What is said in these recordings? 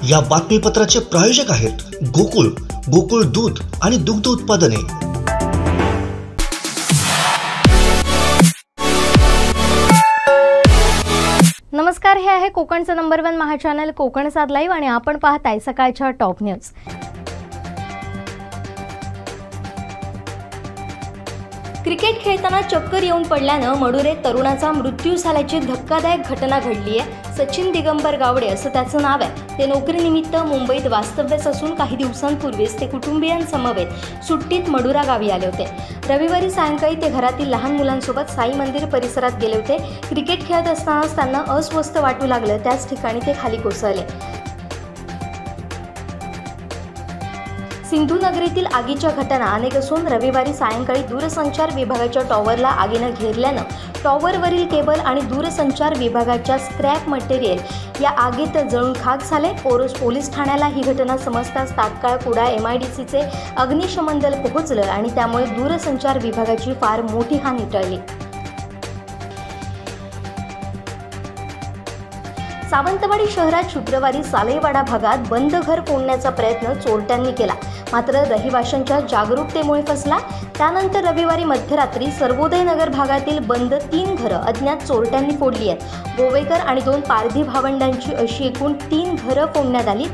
या बातमीपत्राचे प्रायोजक आहेत गोकुळ, गोकुळ दूध आणि दुग्ध उत्पादने। नमस्कार, हे आहे कोकणचं नंबर 1 महा चॅनल कोकण साद लाईव्ह आणि आपण पाहताय सकाळच्या टॉप न्यूज। क्रिकेट खेळताना चक्कर येऊन पडल्यानं मडुरे तरुणाचा मृत्यू झाल्याची धक्कादायक घटना घडली आहे। सचिन दिगंबर गावडे असं त्याचं नाव आहे। ते नोकरीनिमित्त मुंबईत वास्तव्यास असून काही दिवसांपूर्वीच ते कुटुंबियांसमवेत सुट्टीत मडुरा गावी आले होते। रविवारी सायंकाळी ते घरातील लहान मुलांसोबत साई मंदिर परिसरात गेले होते। क्रिकेट खेळत असतानाच त्यांना अस्वस्थ वाटू लागलं, त्याच ठिकाणी ते खाली कोसळले। सिंधुनगरीतील आगीच्या घटना अनेक असून रविवारी सायंकाळी दूरसंचार विभागाच्या टॉवरला आगीनं घेरल्यानं टॉवरवरील केबल आणि दूरसंचार विभागाच्या स्क्रॅप मटेरियल या आगीत जळून खाक झाले। पोलीस ठाण्याला ही घटना समजताच तात्काळ कुडाळ MIDCचे अग्निशमन दल पोहोचलं आणि त्यामुळे दूरसंचार विभागाची फार मोठी हानी टळली। सावंतवाडी शहरात शुक्रवारी सालेवाडा भागात बंद घर फोडण्याचा प्रयत्न चोरट्यांनी केला, मात्र रहिवाशांच्या जागरूकतेमुळे फसला। त्यानंतर रविवारी मध्यरात्री सर्वोदय नगर भागातील बंद 3 घरं अज्ञात चोरट्यांनी फोडली आहेत। गोवेकर आणि 2 पारधी भावंडांची अशी एकूण 3 घरं फोडण्यात आली।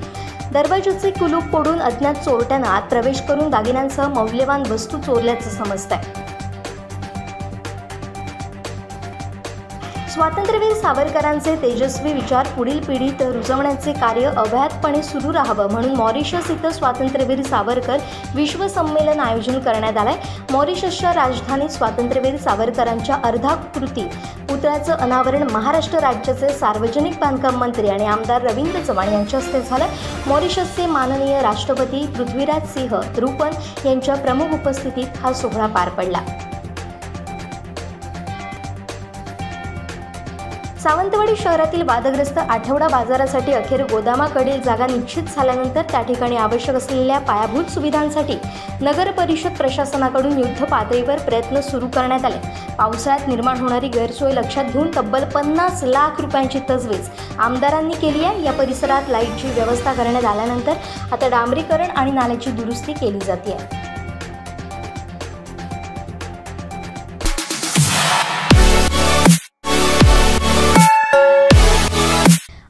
दरवाजाचे कुलूप फोडून अज्ञात चोरट्यांना आत प्रवेश करून दागिन्यांसह मौल्यवान वस्तू चोरल्याचं समजतंय। स्वातंत्र्यवीर सावरकरांचे तेजस्वी विचार पुढील पिढीत रुजवण्याचे कार्य अव्याहतपणे सुरू राहावं म्हणून मॉरिशस इथं स्वातंत्र्यवीर सावरकर विश्व संमेलन आयोजन करण्यात आलंय। मॉरिशसच्या राजधानीत स्वातंत्र्यवीर सावरकरांच्या अर्धाकृती पुतळ्याचं अनावरण महाराष्ट्र राज्याचे सार्वजनिक बांधकाम मंत्री आणि आमदार रवींद्र चव्हाण यांच्या हस्ते झालं। मॉरिशसचे माननीय राष्ट्रपती पृथ्वीराज सिंह रूपन यांच्या प्रमुख उपस्थितीत हा सोहळा पार पडला। सावंतवाडी शहरातील वादग्रस्त आठवडा बाजारासाठी अखेर गोदामाकडील जागा निश्चित झाल्यानंतर त्या ठिकाणी आवश्यक असलेल्या पायाभूत सुविधांसाठी नगर परिषद प्रशासनाकडून युद्ध पातळीवर प्रयत्न सुरू करण्यात आले। पावसाळ्यात निर्माण होणारी गैरसोय लक्षात घेऊन तब्बल 50 लाख रुपयांची तजवीज आमदारांनी केली आहे। या परिसरात लाईटची व्यवस्था करण्यात आल्यानंतर आता डांबरीकरण आणि नाल्याची दुरुस्ती केली जाते।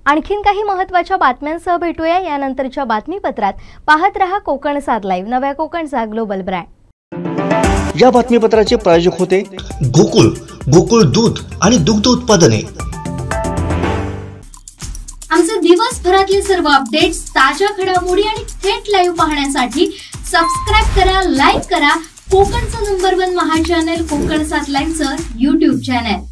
आणखीन काही महत्त्वाच्या बातम्यांसह भेटूया यानंतरच्या बातमीपत्रात। पाहत रहा कोकण साद लाईव्ह, नव्या कोकणचा ग्लोबल ब्रँड। या बातमीपत्राचे प्रायोजक होते गोकुळ, गोकुळ दूध आणि दुग्ध उत्पादने। आमचे दिवसभरातले सर्व अपडेट्स, ताज्या घडामोडी आणि थेट लाईव्ह पाहण्यासाठी सबस्क्राइब करा, लाईक करा कोकणचं नंबर 1 महा चॅनल कोकण साद लाईव्हचं YouTube चॅनल।